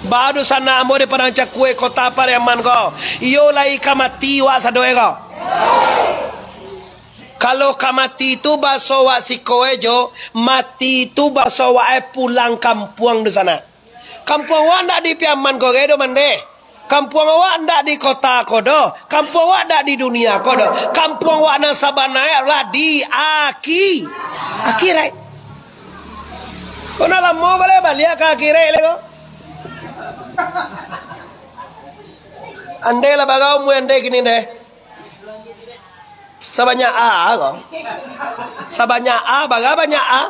Baru sana amo de parang cakue kota Pariaman ko. Iyo lai kamati wa sa doe ko. Kalau kamati itu baso wa si koejo, mati itu baso wa pulang kampung di sana. Kampung wa ndak di Piaman ko gedo mande. Kampung wa ndak di kota kodo. Kampung wa ndak di dunia kodo. Kampung wa na Sabana lah di akhirat. Kona lamo bale balia ka akhirat lego. Ande lah bagau mu ande gini deh. Sabanyak A kok. Sabanyak A, baga banyak A.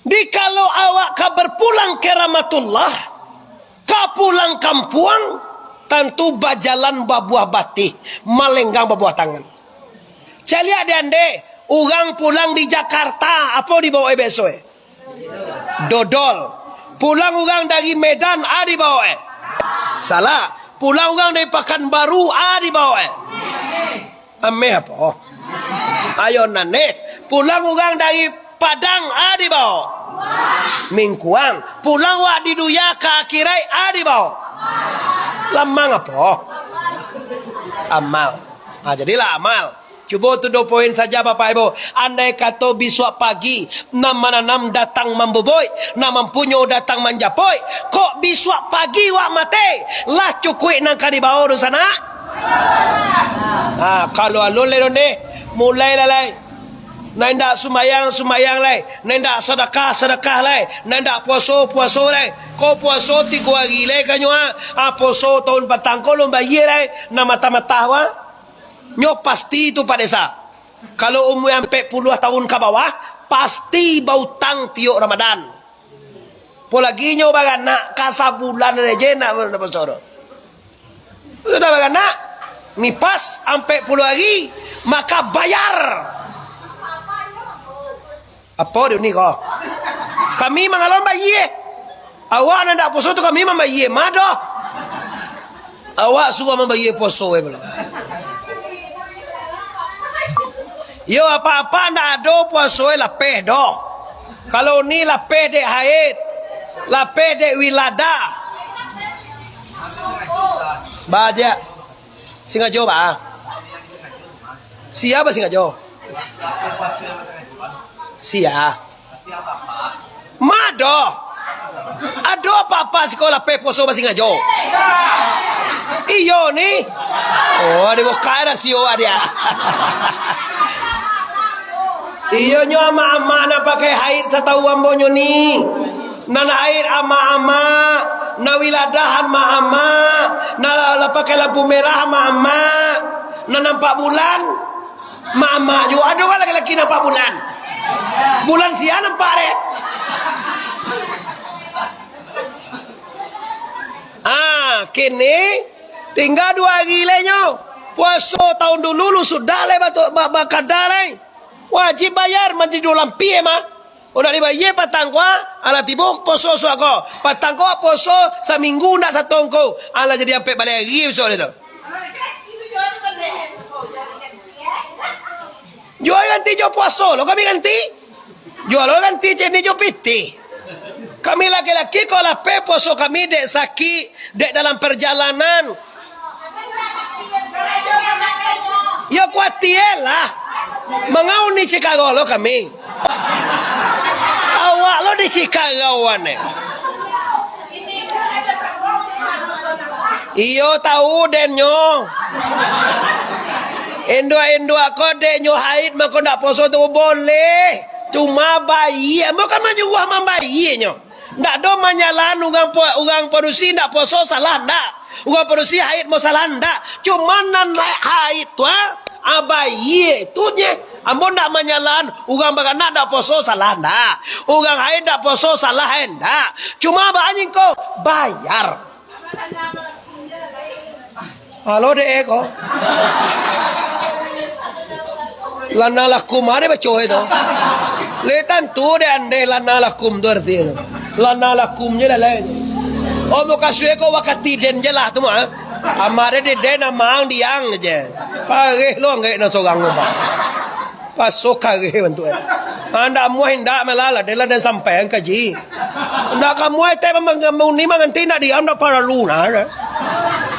Di kalau awak ka berpulang ke Rahmatullah, ka pulang kampung, tentu bajalan babuah batih, malenggang babuah tangan. Caliak di ande, orang pulang di Jakarta, apa dibawa besok? Dodol. Pulang orang dari Medan, dibawa. Salah. Pulang orang dari Pekanbaru, dibawa. Ame apa? Ayo nane. Pulang orang dari Padang, dibawa. Mingkuang. Pulang wak di Duya ke Akirai, dibawa. Lamang apa? Amal. Jadilah amal. Cuba tu 2 poin saja Bapak Ibu. Andai kata besok pagi nam mananam datang memboboi, nam mempunyo datang menjapoi, kok besok pagi wak mate lah cukui nang kadi bawah di sana. Kalau alun le donde mulai lalai. Nanda sumayang lai, nanda sedekah lai, nanda puasa lai. Kau puasa 3 hari lai kanyo puasa tahun petang ko lomba ye lai na mata-mata wa. Nyo pasti itu Pak Desa. Kalau umur yang 40 tahun ke bawah, pasti bau tang tiuk Ramadan. Polagi nyo bagan nak kasa bulan aja nak bersoro. Sudah bagan nak nipas sampai 40 hari maka bayar. Apa dia ni kau? Kami mengalami bayi. Awak nak puasa tu kami membayi. Madoh. Awak suruh membayi puasa belum? Yo apa-apa ndak ada puasa lapeh doh. Kalau ni lapeh dek haid, lapeh dek wilada. Baja. Singajo ba? Siapa Singajo? Sia. Mado. Ada apa-apa sekolah pe puasa ba Singajo? Iyo ni. Oh, di bokara sio dia. Iyo nyo ama-ama na pakai haid satahu ambonyo ni. Nana haid ama-ama, na wiladahan ma-ama, na pakai lampu merah ma-ama, na nampak bulan ma-ama juga. Ada orang laki-laki nampak bulan. Bulan siang nampak deh. Kini tinggal 2 hari lenyo. Puasa tahun dulu lu sudah le bakal le. Wajib bayar mandi dolam pie mah. Udah dibayar patang kwa, ala tibuk poso suako. Patang kwa poso seminggu nak satongko. Ala jadi sampai balik lagi soal itu. Jual ganti jo puasa lo kami ganti. Jual lo ganti jadi jo piti. Kami laki-laki kalau pe poso kami dek sakit, dek dalam perjalanan. Ya kuatir lah. Mengau ni Chicago lo kami. Awak lo di Chicago ane. Iyo tahu denyo. Endua kode nyo haid mako ndak poso tu boleh. Cuma bayi, mau kan menyuah membayi nyo. Ndak do manyalan ugang produksi ndak poso salah ndak. Ugang produksi haid mau salah ndak. Cuma nan haid tu abaye tu nye. Ambo ndak manyalan ugang bagana ndak poso salah ndak. Ugang haid ndak poso salah ndak. Cuma banyak ko bayar. Halo dek ko. Lana lakum ada baca itu. Letan tu de ande lana lakum tu arti itu. Lana lakum je lah lain. Oh muka suai ko wakati den je lah tu mah. Amare de den amang diang je. Kageh lo nggak nak sorang apa. Pasok kage bantu. Anda muai ndak melala dela dan sampai kaji. Ndak kamu teh ni manganti nak diam ndak para luna.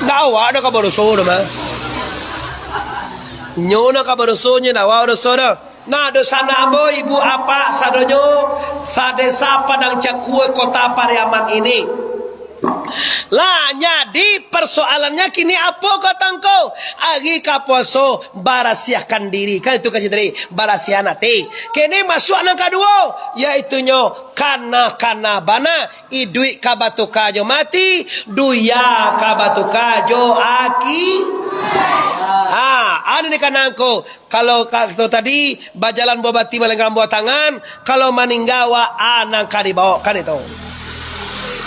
Ndak awak dah kabar so dah. Nyona kabar so nya dah awak so dah. Nah dosa nabo ibu apa sadonyo sadesa Padang Cakue kota Pariaman ini. Lah jadi persoalannya kini apa kotangko? Agi kaposo barasiahkan diri. Kan itu kaji tadi barasiah nanti. Kini masuk nang kedua yaitu nyo kana bana idui kabatu kajo mati duya kabatu kajo aki. Ada ni kanangko. Kalau kata tadi bajalan bobati melenggang buat tangan, kalau meninggawa anang kadibawa kan itu.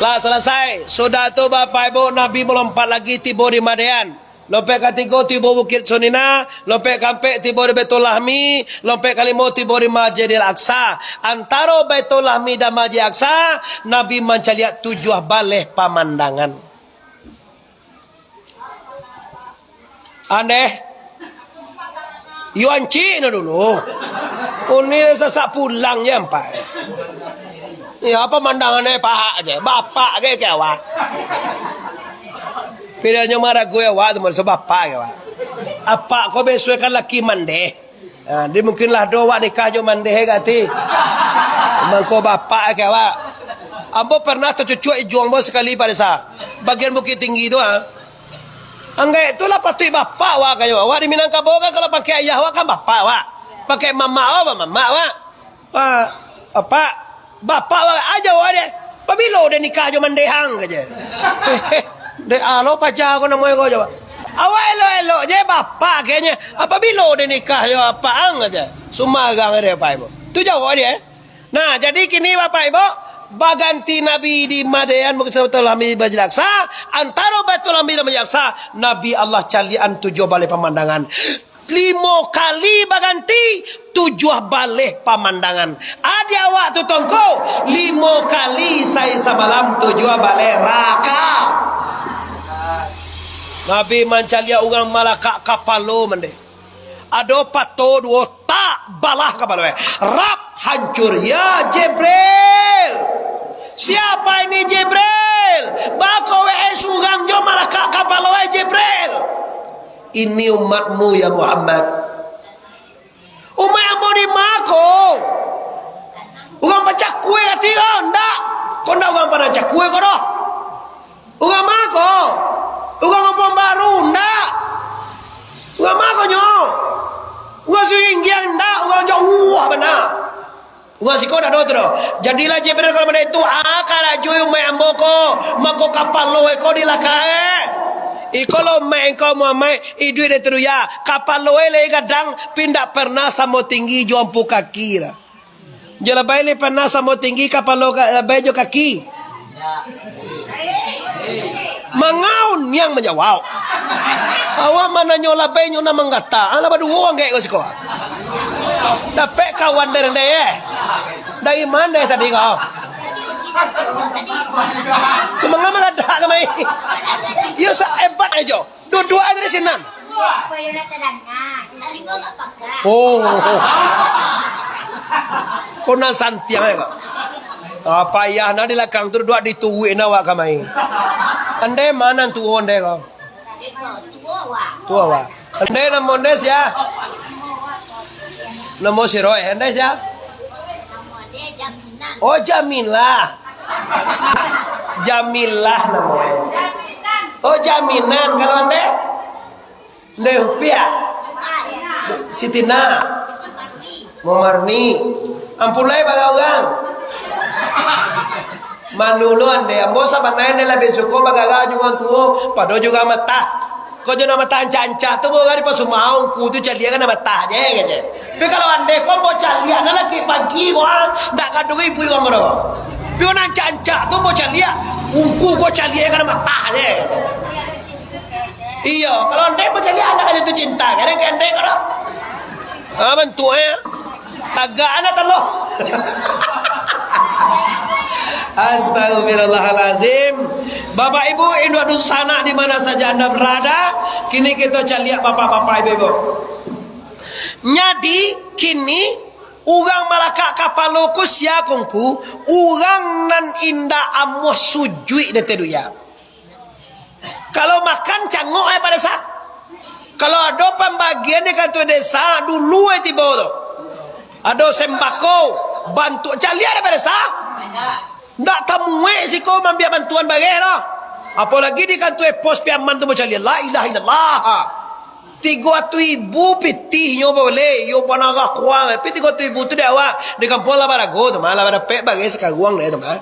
Lah selesai. Sudah tu Bapak Ibu Nabi melompat lagi tiba di Madian. Lompat ketiga tiba Bukit Sunina, lompat kampek tiba di Baitul Lahmi, lompat kelima tiba di Masjidil Aqsa. Antara Baitul Lahmi dan Masjidil Aqsa, Nabi mencaliat 7 balik pemandangan. Aneh. Yuan Cik na dulu. Ini sesak pulang je empat. Ya apa mandangannya pahak aja. Bapak ke awak. Pilihnya marah gue awak tu sebab bapak ke awak. Apa kau besukan laki mande? Dia mungkinlah doa nikah jo mande gati. Mangko bapak ke awak. Ambo pernah tercucuk juang bos sekali pada sa. Bagian Bukit Tinggi tu Anggai itulah pasti bapak awak kayo. Awak di Minangkabau kan kalau pakai ayah awak kan bapak awak. Pakai mama awak mama awak. Apa? Bapak awak aja awak dia. Pabilo dia nikah jo mandehang aja. Dek alo pacar ko namoy ko jo. Awak elok-elok je bapak kayaknya. Apabilo dia nikah jo apaan aja. Sumagang dia Bapak Ibu. Tu jawab dia. Nah, jadi kini Bapak Ibu baganti Nabi di Madian Bukit Lahmi Masjidil Aqsa. Antara Baitul Lahmi dan Masjidil Aqsa, Nabi Allah calian 7 balik pemandangan. 5 kali baganti 7 balik pemandangan. Ada awak tu tongko 5 kali saya semalam 7 balik raka. Nabi mancalia orang malaka kapalo mende. Ada pato 2 tak balah kapalo. Rap hancur ya Jibril. Siapa ini Jibril? Bako sungang jo malaka kapalo Jibril. Ini umatmu ya Muhammad. Umatmu di mako. Orang baca kue hati kau ndak? Kau ndak orang pada baca kue kau dah? Orang mako. Orang apa baru ndak? Orang mako nyo. Orang sehinggian ndak? Orang jauh benar. Orang si kau dah do tu. Jadilah Jibril kalau pada itu akal ajuy umatmu ko. Mako kapal lo kau dilakae. Ikolo mengko Muhammad idui de teruya kapal loe le gadang pindah pernah samo tinggi jo ampu kaki lah. Jala baile pernah samo tinggi kapal lo bejo kaki. Mangaun yang menjawab. Awak mana nyola benyo na manggata. Ala badu wong gek ko siko. Dapat kawan dari dari mana tadi kau? Cuma ngamal ada kami. Iya hebat aja. Dua aja di sini. Oh. Konan santiang ya kak. Apa ya? Nadi lakang tu dua dituwi nawak kami. Ande mana tu onde kau? Tua wa. Ande namondes ya. Namo siroy. Ande ya. Oh Jamilah. Jamilah namanya. Oh jaminan kalau ande rupiah Sitina Momarni ampulai baga orang manulu ande ambo sabanay nila besuko baga jungan tuo pado juga mata ko jo na mata anca-anca tu bo gari pasumaong kutu calia kan mata je kaje tapi kalau ande ko bo calia na lagi pagi ko ndak kadungi ibu ko ngoro pero anca-anca tu bo calia ungku ko calia kan mata je. Iya, kalau ande macam ni anak ada tu cinta, kadang ande kalau, bantu tagak anak terloh. Astagfirullahalazim. Bapak Ibu Induk sana di mana saja anda berada, kini kita cari lihat bapak-bapak ibu-ibu. Nyadi kini urang malaka kapaloku siakongku urang nan indah amuh sujui de teduya. Kalau makan cangok pada sa. Kalau ada pembagian di kantor desa dulu tiba tu. Ada sembako bantu calian pada sa. Ndak tamuwe si kau ambil bantuan bagera. Apalagi di kantor pos piaman tu macam la ilaha illallah. 300,000 pitih nyo boleh yo panaga kuang pi 300,000 tu dia awak di kampung la barago tu malah pada pe bagi sekaguang le tu mah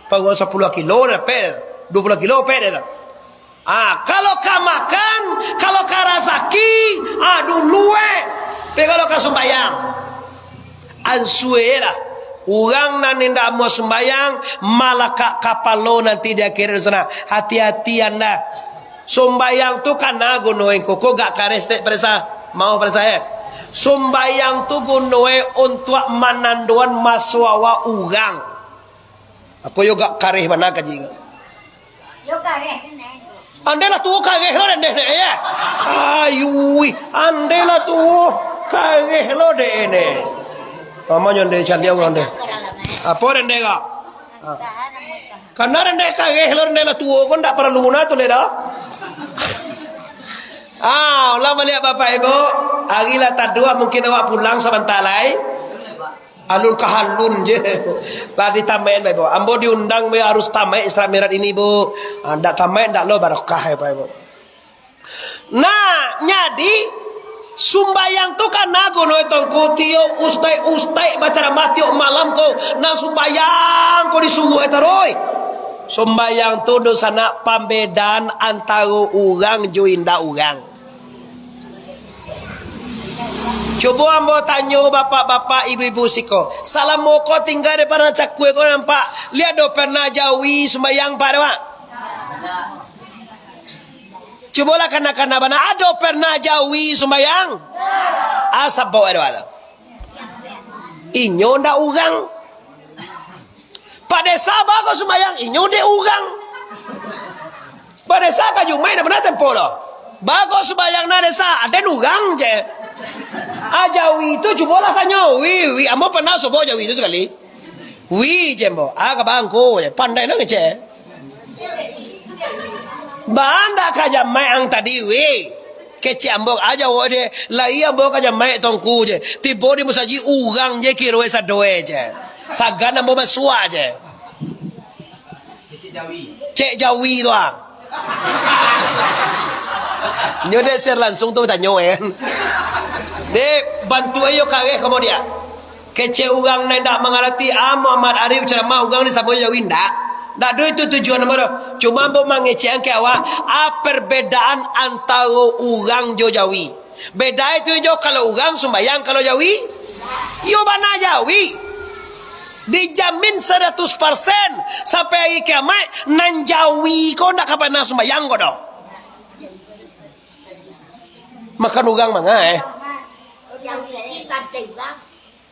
pago 10 kilo le pe 20 kilo pe dia. Kalau ka makan kalau ka razaki dulu pe kalau ka sembayang ansuela urang nan inda mau sembayang malah kapalo nanti dia kira sana hati-hati anda. Sombayang tu kana gunoe koko gak karestek pada mau pada saya. Sombayang tu gunoe untuk mananduan maswawa urang. Aku yo gak kareh mana kaji. Yo kareh ande lah tu kareh lo deh ya. Ayui ande lah tu kareh lo deh ne. Namanya ande candia urang deh. Apa deh gak? Karena ande kareh lo deh lah tu kon tak perlu guna tu le dah. Ulah melihat bapak ibu hari lah tak dua mungkin awak pulang sebentar lagi alun kahalun je lah ditambahin bapak ibu ambo diundang be harus tamai Isra Mi'raj ini bu ndak tamai ndak lo barokah ya bapak ibu. Nah nyadi sumbayang tu kan nago no tongko tio ustai baca mati malam ko na sumbayang ko disuguh etaroi. Sumbayang tu dosana pambedaan antara urang jo indah urang. Coba ambo tanya bapak-bapak ibu-ibu siko. Salam moko tinggal di pada cakwe kau nampak. Lihat do pernah jawi sembayang pada pak. Cobalah kanak-kanak mana ada pernah jawi sembayang. Asap bawa ada. Inyo ndak urang. Pak desa bagus sembayang inyo de urang. Pak desa kajumai dah benar tempo lo. Bagus sembayang na desa ada urang je. Jawi itu cubalah tanya, wi, ambo pernah sobo Jawi itu sekali. Wi jembo, bangku, pandai lah ngece. Banda kaja mai ang tadi wi, kece ambo aja wode, lai ambo kaja mai tongku je. Tibo di musaji urang je kiroi sadoe je, sagana ambo masua je. Cek Jawi tu Nyo de ser langsung tu tanya de bantu ayo kage kamu dia kece urang ndak mengerti Muhammad Arif ceramah urang ni sabo Jawi ndak do itu tujuan nomor cuma mau mengecek ke awak perbedaan antara urang jo Jawi beda itu jo kalau urang sembayang kalau Jawi yo bana Jawi dijamin 100% sampai hari kiamat nan Jawi kau ndak kapan sembayang kau dah makan urang mangga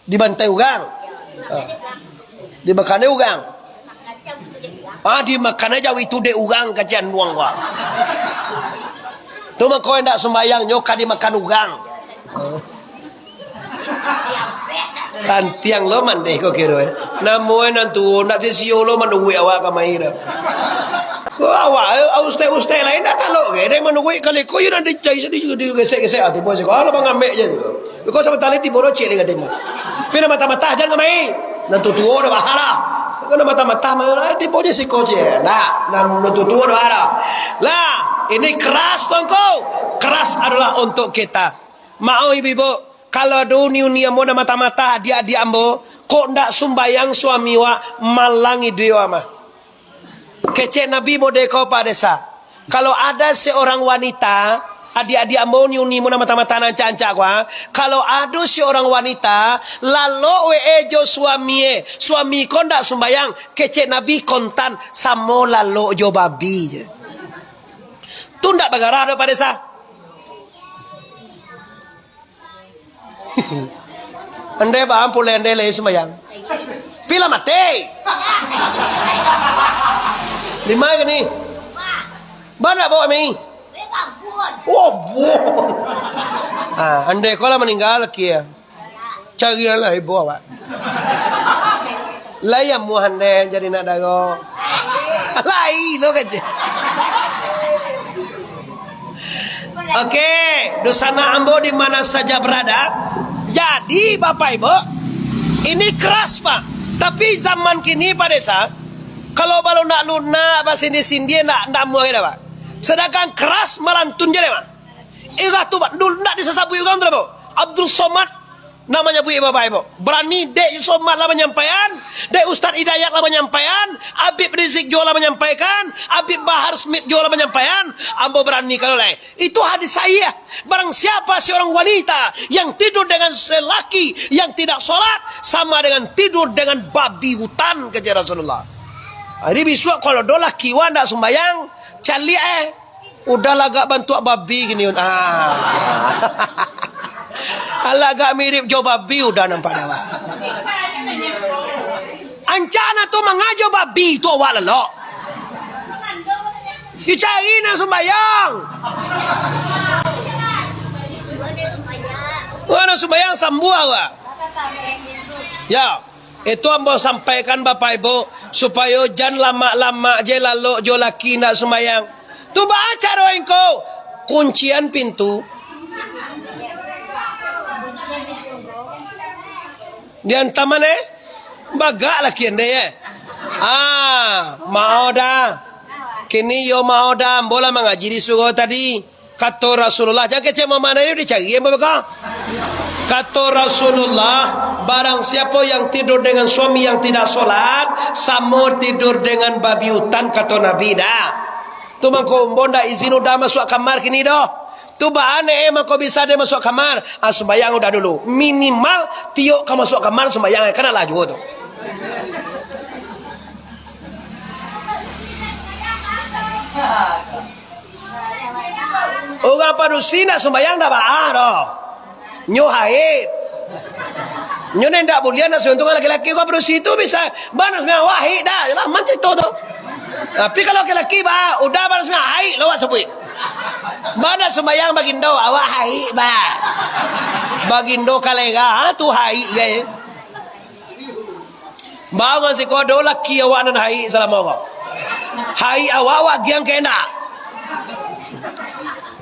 dibantai urang dimakannya urang dimakannya Jawi itu de urang kajian nuang wa tu makoi ndak sembayang nyoka dimakan urang santiang lo mandeh kok kira namoy nantu ndak sisio lo manungui awak kamai dah awak ustai lain dah talok ke dia manungui kali ko yun ada cai sedih gesek-gesek ati bos ko ala bang ambek je ko sama tali ti boro cek dengan temo pina mata-mata jan kamai nantu tuo dah bahala ko na mata-mata mai ti boje si ko je nah nantu tuo dah bahala lah ini keras tongko keras adalah untuk kita mau ibu-ibu kalau dunia mo na mata-mata dia ambo kok ndak sumbayang suami wa malangi dia mah kece Nabi modeko pada desa. Kalau ada seorang wanita, adik-adik ambo nyuni muna mata-mata nanca-anca kwa. Kalau ada seorang wanita, lalu ejo suami kon ndak sembayang, kece Nabi kontan samo lalu jo babi je. Tu ndak bagara ada pada desa. Ande ba ampule ande le sembayang. Pila mate. Lima ke ni? Mana bawa mi? Oh, buah. Andai kau lah meninggal kia. Carilah ibu awak. Layam muhande jadi nak dago. Lai lo kerja. Okey, Dusana Ambo di mana saja berada. Jadi Bapak Ibu, ini keras Pak. Tapi zaman kini Pak Desa, kalau baru nak lunak bahasa sindi nak muai dah Pak. Sedangkan keras melantun je Pak. Ira tu Pak, dulu nak disesabui orang tu Pak. Abdul Somad namanya Bu Bapak Ibu. Berani Dek Somad lah menyampaikan, Dek Ustaz Hidayat lah menyampaikan, Habib Rizik Jo lah menyampaikan, Habib Bahar Smith Jo lah menyampaikan. Ambo berani kalau lain. Itu hadis saya. Barang siapa seorang wanita yang tidur dengan lelaki yang tidak solat, sama dengan tidur dengan babi hutan, kata Rasulullah. Jadi besok kalau do laki wan tak sembayang, cali udahlah gak bantu babi gini. Alah agak mirip jo babi udah nampak dah. Ancana tu mengajo babi tu awak lelok. You cari nak sembayang. Nak sembayang sambuh awak. Ya, itu ambo sampaikan Bapak Ibu supaya jangan lama-lama je lalu jo laki nak sembayang. Tu baca roh engkau kuncian pintu. Di antaman bagak laki anda mau dah. Kini yo mau dah. Bola mengaji di surau tadi. Kata Rasulullah, jangan kecil mana ini dicari yang bagak. Kata Rasulullah, barang siapa yang tidur dengan suami yang tidak solat, sama tidur dengan babi hutan, kata Nabi dah. Tu mangko bonda izin udah masuk kamar kini dah. Tu bahane kau bisa dia masuk kamar. Sembayang udah dulu. Minimal tiok kau masuk kamar sembayang kena laju tu. Orang padusi nak sembayang dah baah dah. Nyo haid. Nyo nendak boleh nak seuntung laki-laki kau padusi tu bisa banas sembayang wahid dah. Yalah macam itu tu. Tapi kalau laki-laki bah udah banas sembayang haid lawat sebut. Mana sembayang bagindo awak haid ba. Bagindo kalega tu haid gay. Bawa si kodo laki awak nan haid selama haid awak giang kena.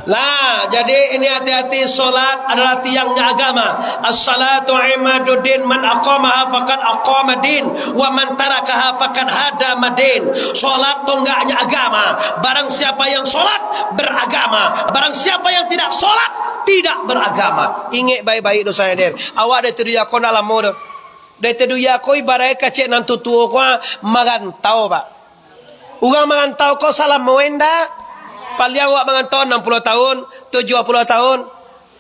Lah, jadi ini hati-hati, solat adalah tiangnya agama. As-salatu imaduddin, man aqamaha faqad aqama din, wa man tarakaha faqad hadama din. Solat tonggaknya agama. Barang siapa yang solat beragama, barang siapa yang tidak solat tidak beragama. Ingat baik-baik dosa dia. Awak dah teduya ko dalam mode. Dah teduya ko ibarat kacik nan tutu ko magantau Pak. Urang magantau ko salam moenda. Paling awak mengantau 60 tahun, 70 tahun.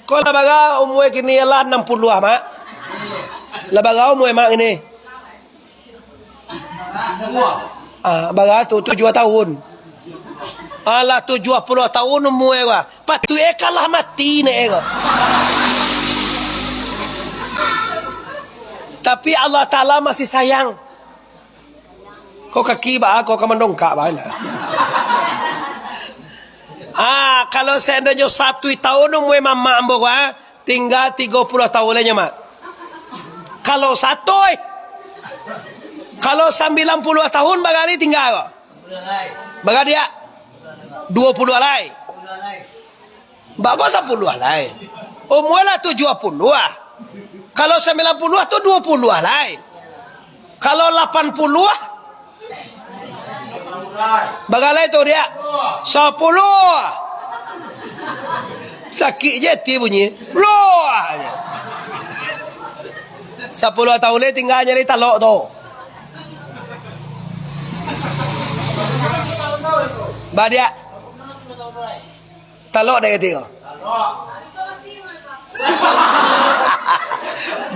Kau lah baga umur kini ialah 60 mak. Lah baga umur mak ini. Baga tu 7 tahun. Alah 70 tahun umur gua. Patu kalah mati ni gua. Tapi Allah Taala masih sayang. Kau kaki ba, kau kamandongkak ba lah. Kalau seandainya 1 tahun umur mama ambo tinggal 30 tahun lagi mak. Kalau 1 kalau 90 tahun bagali tinggal baga dia 20 alai. Bagus 10 alai. Umur lah 70 Kalau 90 tu 20 alai. Kalau 80 bagalai tu dia 10. Sakit je ti bunyi. Roh. 10 tahun le tinggal nyali talok tu. Badia. Talok dah kata.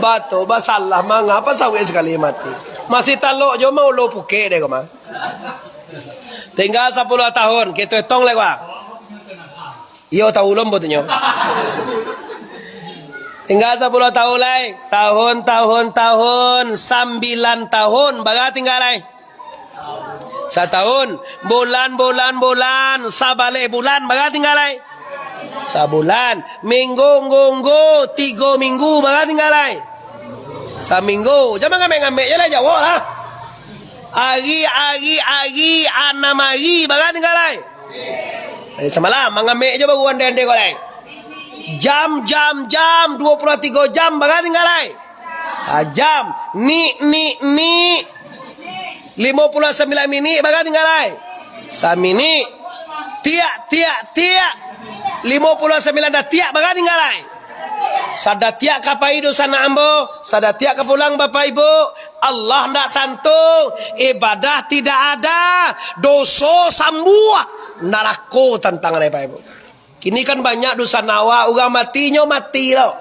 Batu basalah mangapa sawit sekali mati. Masih talok jo mau lo puke deh kau mah. Tinggal 10 tahun kita hitung lagi wah. Iyo tahu ulum buatnya. Tinggal 10 tahun lagi. Tahun 9 tahun. Baga tinggal lagi. 1 tahun. Bulan. Sabale bulan. Baga tinggal lagi. Sabulan. Minggu ngunggu 3 minggu baga tinggalai. Saminggu. Jangan ngambil-ngambil je lah jawab lah. Ari 6 hari baga tinggalai. Saya semalam mengambil je baru ande-ande kau lain. Jam 23 jam baga tinggalai. Jam ni 59 minit baga tinggalai. Samini tiak 59 dah tiak baga tinggalai. Sada tiak kapai do sana ambo, sada tiak ke pulang bapak ibu. Allah ndak tantu, ibadah tidak ada, dosa sambua, neraka tantangan bapak ibu. Kini kan banyak dosa nawa, orang matinya mati lo.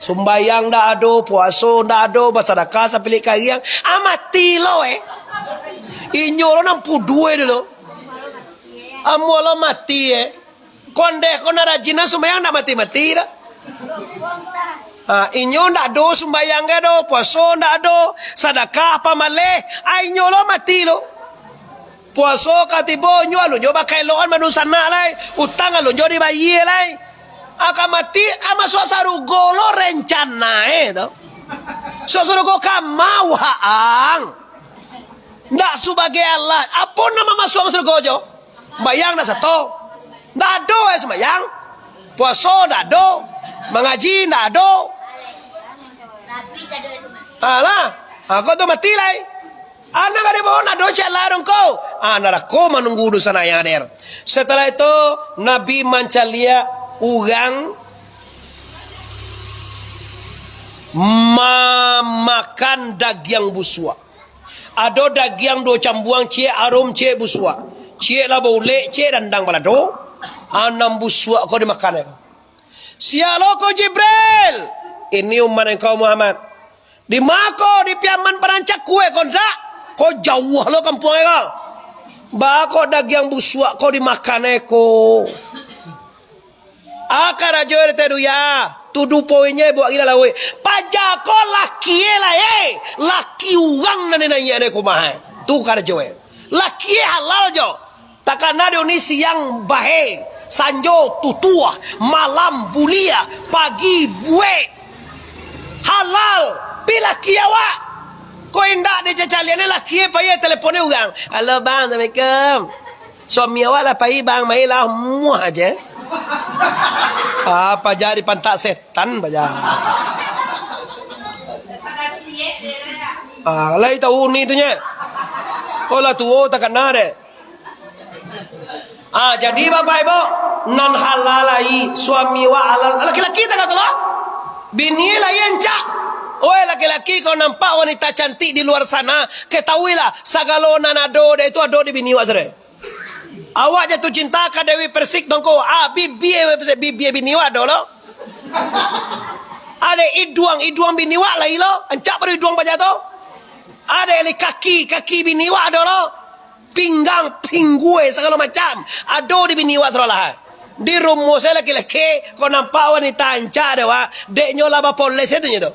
Sumbayang ndak ada, puasa ndak ada, bersedekah sampai kariang, mati lo Inyo lo 62 dulu. Amu lo mati Konde kona rajina sumbayang ndak mati-mati dah. Inyo ndak do sumbayang ke do, puasa ndak do, sedekah apa maleh, inyo lo mati lo. Puasa katibo nyo lo nyo bakai loan manusia nak lai, utang lo nyo dibayar lai. Akan mati masuk sarugo lo rencana to. So sarugo kamau haang. Ndak sebagai Allah. Apa nama masuk sarugo jo? Bayang dah satu. Ndak ada sembayang. Puasa ndak ada. Mengaji ndak ada. Alah, kau tu mati lai. Anak ada bawa nak dosa larang kau. Anak kau menunggu dosa yang ada. Setelah itu Nabi mancalia orang makan daging busua. Ada daging do cambuang cie arum cie busua. Cie lah bau lek cie dandang balado. Anam busua kau dimakan ya. Sialo kau Jibril. Ini umat engkau Muhammad. Di mako di piaman perancak kue kau ndak. Kau jauh lo kampung kau. Bako daging busua kau dimakan eko. Akar aja teru ya. Tudu poinnya buat gila lawe. Pajak kau laki lah laki uang nane nanya ne kumah. Tu kar aja laki halal jo. Takkan ada ni siang bahe, sanjo tutua, malam bulia, pagi bue. Halal bila kiawa. Kau indak de cacaliannya laki payah teleponnya orang. Halo bang, assalamualaikum. Suami awak lah payah bang, mai lah muah aja. Apa jadi pantak setan baja. Lai tahu ni tu nya. Olah tuo tak kena deh. Jadi bapak ibu non halalai suami wa halal. Laki-laki tak kata lah. Bini lain cak. Laki-laki kau nampak wanita cantik di luar sana, ketahuilah sagalona nado itu ado di bini wa sere. Awak jatuh cinta ke Dewi Persik dongko. Bibi bini wa do lo. Ada iduang bini wa lai lo. Encak baru iduang baja to. Ada kaki bini wa do lo. Pinggang, pinggue segala macam. Ado di bini wa terolah. Di rumah saya laki-laki kau nampak wanita encak dewa. Deknya lah bapa polis itu tu.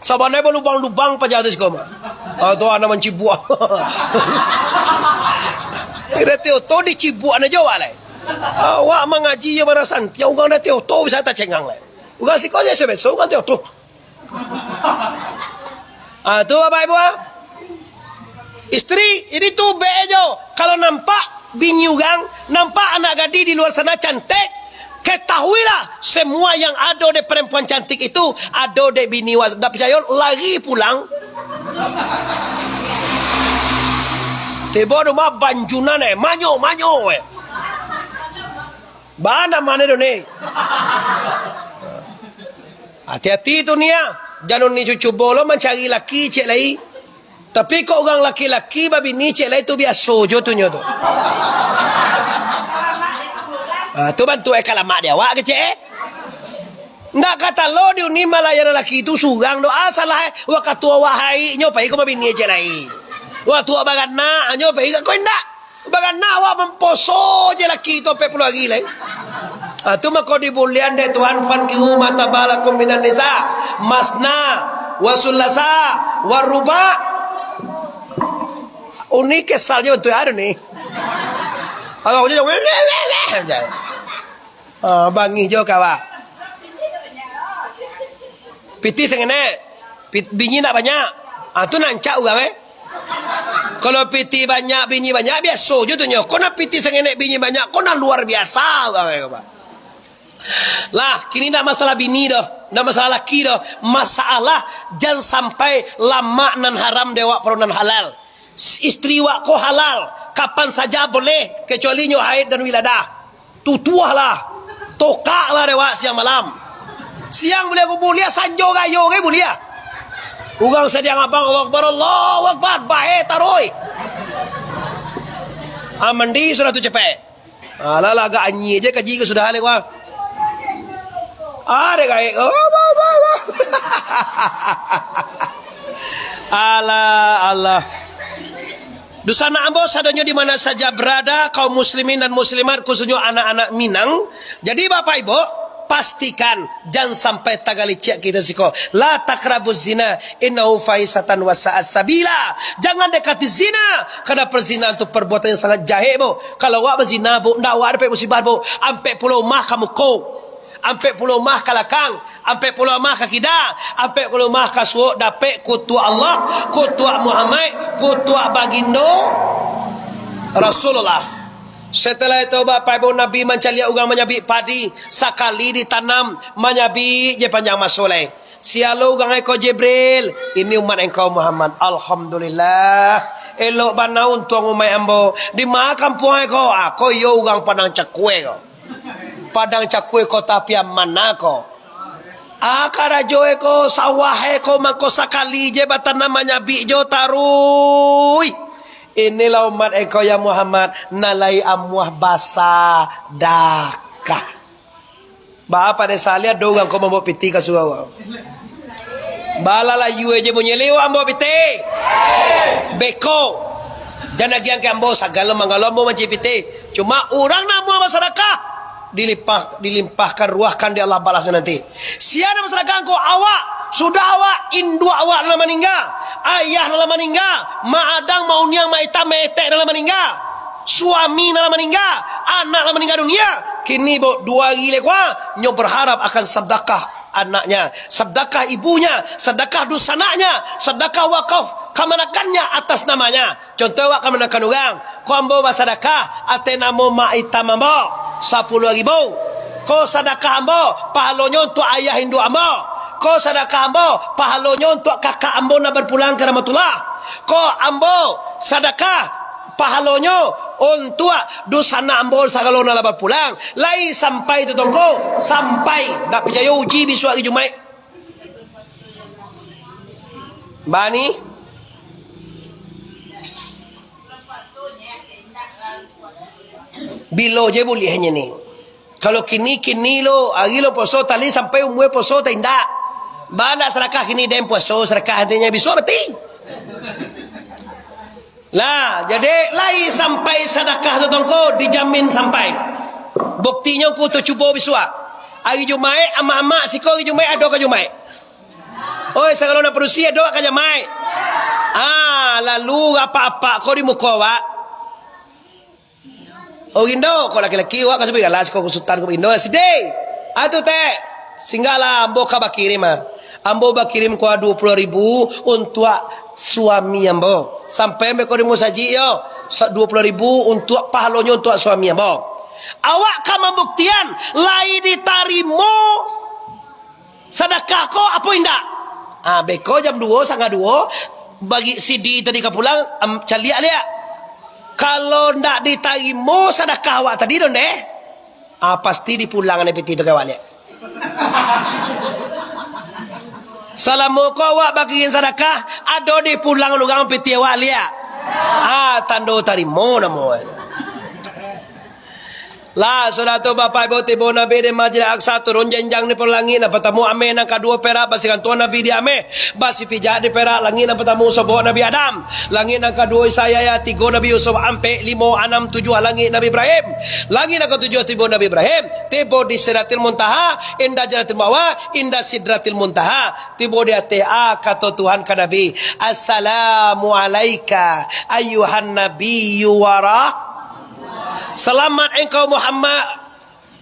Sabanai lubang-lubang paja tu sekoma. Tu anak mencibuak. Kira teo di cibuak na jawa lai. Awak mengaji ya marasan. Tiang orang dah teo bisa tak cengang lai. Ugang si kau je sebeso ugang teo tu. Tu bapak ibu. Istri ini tu bejo. Kalau nampak bini ugang, nampak anak gadis di luar sana cantik, ketahuilah semua yang ada di perempuan cantik itu ada di bini wa. Tak percaya lari pulang. Tiba rumah banjunan manyo Mana tu ni. Hati-hati tu ni ya. Jangan ni cucu bolo mencari laki cek lagi. Tapi kau orang laki-laki babi ni cek lagi tu biasa je tu nyo tu. Tu bantu kalamak dia awak ke cek. Ndak kata lo dia ni malayan laki tu surang doa salah waktu wahai nyo pai kau babi ni cek lagi. Waktu bagana nyo pai kau ndak. Bagana awak memposo je laki tu 40 hari lai. Tu mako dibulian de Tuhan fankihu mata balakum minan nisa masna wasulasa waruba. Unik kesal je betul ada ni. Kalau je Bangi jo kawa. Piti sengene. Bini nak banyak. Tu nancak orang Kalau piti banyak, bini banyak, biasa je tu nyo. Kau nak piti sengene bini banyak, kau nak luar biasa orang Lah, kini nak masalah bini dah, nak masalah laki dah. Masalah jangan sampai lama nan haram dewa peronan halal. Istri wak ko halal, kapan saja boleh kecuali nyo haid dan wiladah. Tutuah lah, tokak lah dewa siang malam. Siang boleh aku mulia, sanjo gayo ke mulia. Ugang sediang abang Allah Akbar, baik taroi. Mandi sudah tu cepet. Alah agak anyi je kaji ke sudah alek wah. Ada gaya. Allah. Dusana ambo sadonyo di mana saja berada kaum muslimin dan muslimat khususnya anak-anak Minang. Jadi Bapak Ibu pastikan jangan sampai tagalicik kita siko. La takrabuz zina innahu fahisatan wa sa'at sabila. Jangan dekati zina karena perzinahan itu perbuatan yang sangat jahat bu. Kalau wak berzina bu, ndak wak dapat musibah bu. Ampe pulau mah kamu ko. Ampe pulau mah kalakang, ampe pulau mah kakida, ampe pulau mah kasuo dapat kutu Allah, kutu Muhammad, kutu bagindo Rasulullah. Setelah itu Bapak Ibu Nabi mencari orang menyabi padi sekali ditanam menyabi je panjang masoleh. Sialo orang engkau Jibril, ini umat engkau Muhammad. Alhamdulillah. Elok banaun tuang umai ambo di mana kampung engkau? Aku yo orang Padang Cakwe kau. Padang Cakwe kota piam mana ko? Karajo eko sawah eko mangko sakali je batan namanya bijo tarui. Inilah umat eko ya Muhammad nalai amuah basa daka. Ba pada salia dogang ko mambo piti ka suawa. Balala yue je munyelewa ambo piti. Beko. Jangan lagi yang ambo sagala mangalombo macipiti. Cuma orang namu masyarakat dilimpahkan ruahkan di Allah balasnya nanti. Siapa masyarakat kau awak sudah awak induk awak dalam meninggal, ayah dalam meninggal, maadang mauniang maita metek dalam meninggal, suami dalam meninggal, anak dalam meninggal dunia. Kini dua gile kuah nyo berharap akan sedekah anaknya, sedekah ibunya, sedekah dusanaknya, sedekah wakaf kamanakannya atas namanya. Contoh wak kamanakan orang, kau ambo sedekah ate namo maita mambo 10.000. Kau sedekah ambo pahalonyo untuk ayah hindu ambo. Kau sedekah ambo pahalonyo untuk kakak ambo nak berpulang ke rahmatullah. Kau ambo sedekah pahalonyo untuk dosana ambo sagalona nak berpulang. Lai sampai tu toko sampai dak percaya uji bisu hari Jumaat. Bani bilo je bolehnya ni. Kalau kini lo hari lo poso tali sampai umur poso tak indah. Bana sedekah kini dem poso sedekah hatinya bisu betul. Lah jadi lai sampai sedekah tu tongko dijamin sampai. Buktinya ku tu cuba bisu. Hari Jumaat ama-ama siko hari Jumaat ada ke Jumaat. Oi segala nak perusi ada ke Jumaat. Lalu apa-apa kau di muka wak. Oh Indo, kau laki-laki wak kasih galas kau konsultan kau Indo sidai. Atu teh, singgala ambo ka bakirim Ambo bakirim kau 20.000 untuk suami ambo. Sampai mereka dimu saji yo 20.000 untuk pahalonyo untuk suami ambo. Awak ka membuktian lai ditarimo sedekah ko apa indak? Beko jam 2 setengah 2 bagi CD tadi ka pulang caliak liak. Kalau ndak diterima sedekah awak tadi don deh. Pasti dipulang ane piti tu kawal ya. Salamu ko awak bagiin sedekah ado dipulang lugang piti awak liak. Tando tarimo namo. Lah sudah tu Bapak Ibu tibo Nabi di Masjid Al-Aqsa turun jenjang di perlangit na petamu ame na kedua perak basikan tuan Nabi di ame basi pijak di perak langit na petamu sobo Nabi Adam langit na kedua saya ya 3 Nabi Yusuf ampe 5 6 7 langit Nabi Ibrahim langit na ke-7 tibo Nabi Ibrahim tibo di Sidratil Muntaha indah Jannatil Ma'wa indah Sidratil Muntaha tibo di atea kata Tuhan ke Nabi assalamu alaika ayyuhan nabiyyu warah. Selamat engkau Muhammad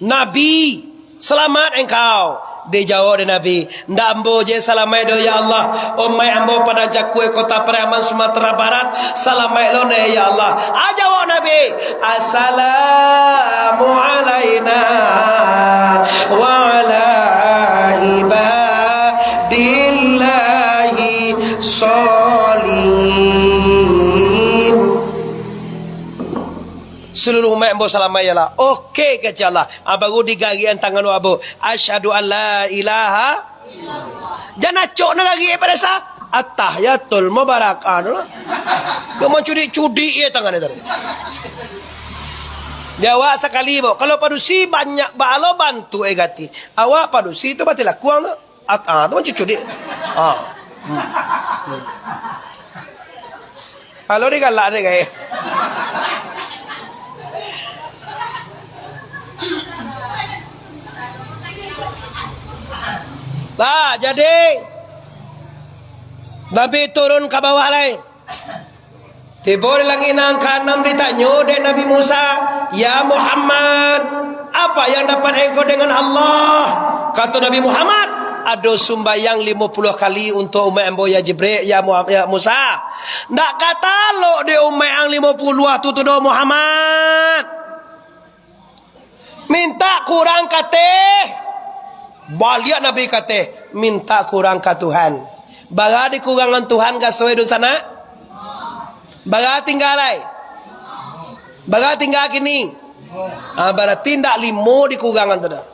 Nabi, selamat engkau. Dijawab oleh Nabi, ndak ambo je selamat do ya Allah. Umai ambo pada jakue kota Pariaman Sumatera Barat, selamat lo ne ya Allah. Jawab Nabi, assalamu alaina wa ala ibadillahi sholihin. Seluruh umat ambo salamai ialah okey kata Allah. Baru digagian tangan abu. Asyhadu an la ilaha illallah. Jangan cok nak gagi pada sah. At-tahiyatul mubarakah. Kamu cudi-cudi ya tangan itu. Dia awak sekali bo. Kalau padusi banyak balo bantu gati. Awak padusi tu batilah kurang tu. Tu macam cudi. Kalau dia galak dia gaya. Lah jadi Nabi turun ke bawah lain. Tiba di langit angka 6 ditanya dari Nabi Musa, ya Muhammad, apa yang dapat engkau dengan Allah? Kata Nabi Muhammad, ada sumbayang 50 kali untuk umat ambo ya Jibril, ya Musa. Ndak kata lo di umat yang 50 tu do Muhammad. Minta kurang kate. Balik Nabi kata, minta kurang ke Tuhan. Baga di kurangan Tuhan gak sesuai dun sana? Baga tinggal lai? Baga tinggal kini? Berarti ndak 5 di kurangan tu dah.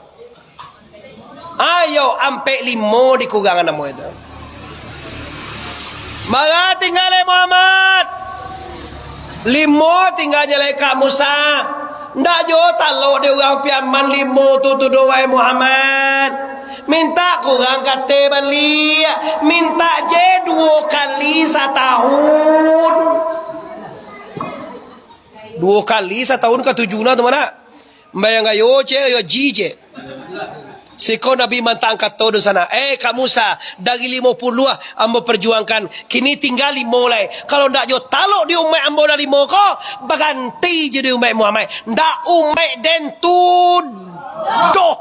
Ayo ampe 5 di kurangan namu itu. Baga tinggal lai Muhammad. 5 tinggalnya lai Kak Musa. Ndak jo talo dia orang piaman 5 tu doai Muhammad. Minta kurang kata balik. Minta je 2 kali setahun. 2 kali setahun ke 7 na tu mana? Bayang ayo je yo ji je. Siko Nabi mantang kata di sana, Kak Musa, dari 50 ambo perjuangkan, kini tinggal 5 lagi. Kalau ndak jo talok di umat ambo dari 5 ko, berganti je di umat Muhammad. Ndak umat den tu doh.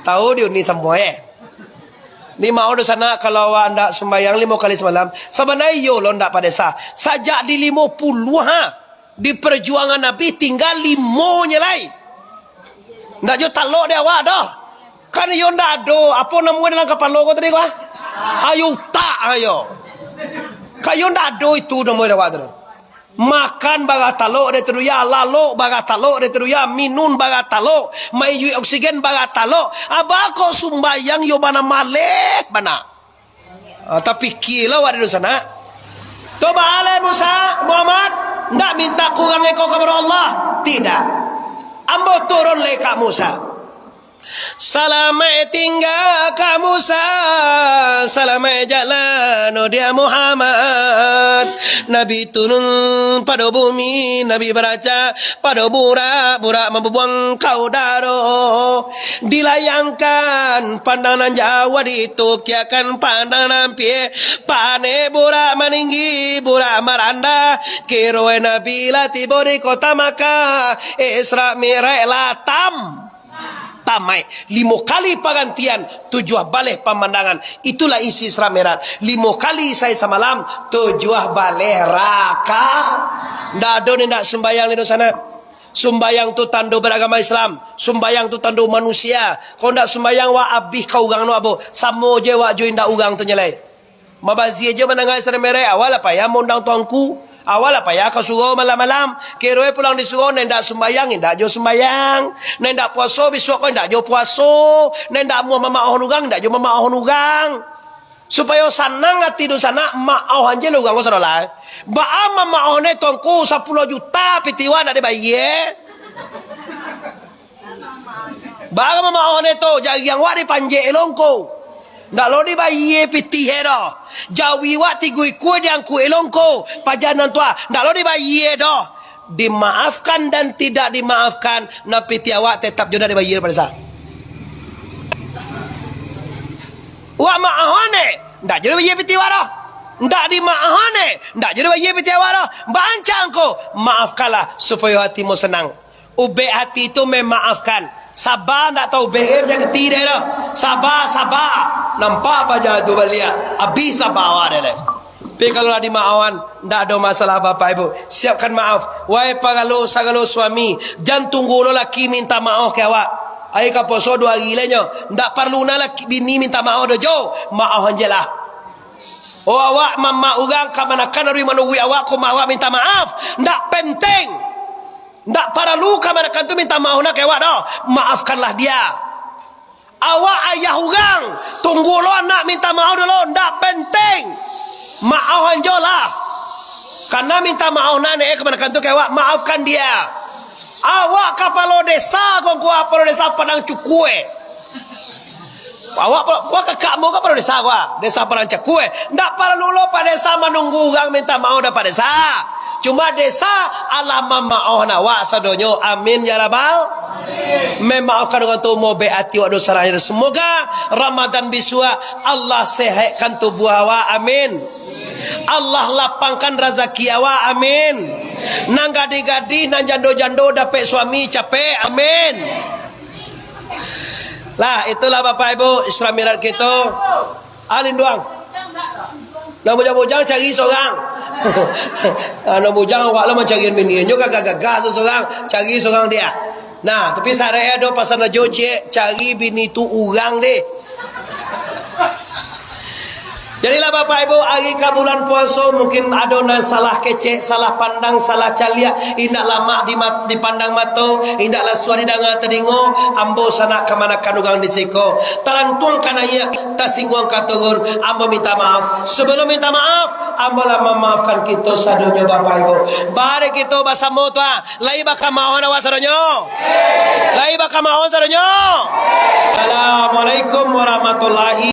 Tahu dia ni semua Ni mau di sana kalau anda sembahyang 5 kali semalam, sebenarnya yo lo ndak pada sah. Sajak di 50 di perjuangan Nabi tinggal 5 nya lagi. Ndak jo talok dia awak dah. Kan yo ndak do apa namanya dalam kepala kau tadi kau? Ayo tak ayo. Kayo ndak do itu namanya awak tu. Makan bagatalo de teruya, lalo bagatalo de teruya, minum bagatalo, mayu oksigen bagatalo. Abako sumbayang yo bana malek bana. Tapi kila wadi di sana. Toba ale Musa Muhammad ndak minta kurang eko kepada Allah. Tidak. Ambo turun le Kak Musa. Salamai tinggal Kak Musa, salamai jalan dia Muhammad. Nabi turun pada bumi, Nabi beraca pada burak membuang kau daro. Dilayangkan pandangan Jawa ditukiakan pandangan pie. Pane burak meninggi, burak maranda. Kiroe Nabi latibo di kota Makkah. Isra Mi'raj latam. Tamai 5 kali pergantian, 7 balik pemandangan. Itulah isi Isra Mi'raj. 5 kali saya semalam, 7 balik raka. Ndak ada ni nak sembayang di sana. Sembayang tu tanda beragama Islam. Sembayang tu tanda manusia. Kau ndak sembayang wa abih kau urang no abo. Samo je wa join ndak urang tu nyelai. Mabazi je menanggai Isra Mi'raj awal apa ya mondang tuanku. Awal apa ya kau suruh malam-malam. Keroe pulang disuruh nendak sembayang, nendak jo sembayang. Nendak puasa besok kau nendak jo puasa. Nendak mau mama onugang, nendak jo mama onugang. Supaya sanang hati do sana mak oh anje lu gang kau salah. Ba mama ohne tongku 10 juta pitiwa ndak dibayar. Ba mama ohne to jagi yang wa di panje elongko. Ndak lo di bayi piti hero. Jawi wa tigui kue yang ku elongko. Pajanan tua. Ndak lo di bayi do. Dimaafkan dan tidak dimaafkan. Na piti awak tetap jodoh di bayi pada sah. Wa maahone. Ndak jodoh bayi piti waro. Ndak di maahone. Ndak jodoh bayi piti waro. Bancang ko. Maafkanlah supaya hatimu senang. Ube hati itu memaafkan. Sabar tak tahu BM jangan tidak dah. Sabar. Nampak apa jangan tu balik. Habis sabar awak dia. Tapi kalau ada dimaafkan, tak ada masalah Bapak Ibu. Siapkan maaf. Wahai pagalo sagalo suami, jangan tunggu lo laki minta maaf ke awak. Ai ka poso 2 hari lenyo. Tak perlu nak laki bini minta maaf dah jo. Maaf anjelah. Oh awak mama orang kamanakan dari manungui awak ko awak minta maaf. Tak penting. Tak perlu kamanakan tu minta maaf nak awak dah. Maafkanlah dia. Awak ayah orang tunggu lo nak minta maaf dulu. Tak penting. Maaf anjolah. Karena minta maaf nak kamanakan tu ke awak maafkan dia. Awak kapalo desa kau kapalo desa Padang Cukue. Awak gua kakakmu kapalo desa gua. Desa Padang Cukue. Tak perlu lo pada desa menunggu orang minta maaf dah pada desa. Cuma desa alam maaf awak sadonyo. Amin ya rabbal. Memaafkan dengan tu mau beati wa dosa rahir. Semoga Ramadan bisua Allah sehatkan tubuh awak. Amin. Allah lapangkan rezeki awak. Amin. Nang gadi-gadi nang jando-jando dapat suami capek. Amin. Lah itulah Bapak Ibu Islam mirat kita. Alin doang. Nak bujang-bujang cari seorang. Nak bujang awak lah mencari bini. Nyo gagah-gagah seorang, cari seorang dia. Nah, tapi saya ada pasal nak cek cari bini tu orang deh. Jadilah Bapak Ibu hari ke bulan puasa mungkin ada yang salah kecek, salah pandang, salah calia, indak lama dipandang mata, indaklah suara didengar telinga, ambo sana kemana kandungan disiko. Talantuang kanaya tasingguang katurun, ambo minta maaf. Sebelum minta maaf, ambo lah memaafkan kita sadonya Bapak Ibu. Bare kita bersama tuan, lai bakal maafkan awak sadonyo. Lai bakal maafkan sadonyo. Assalamualaikum warahmatullahi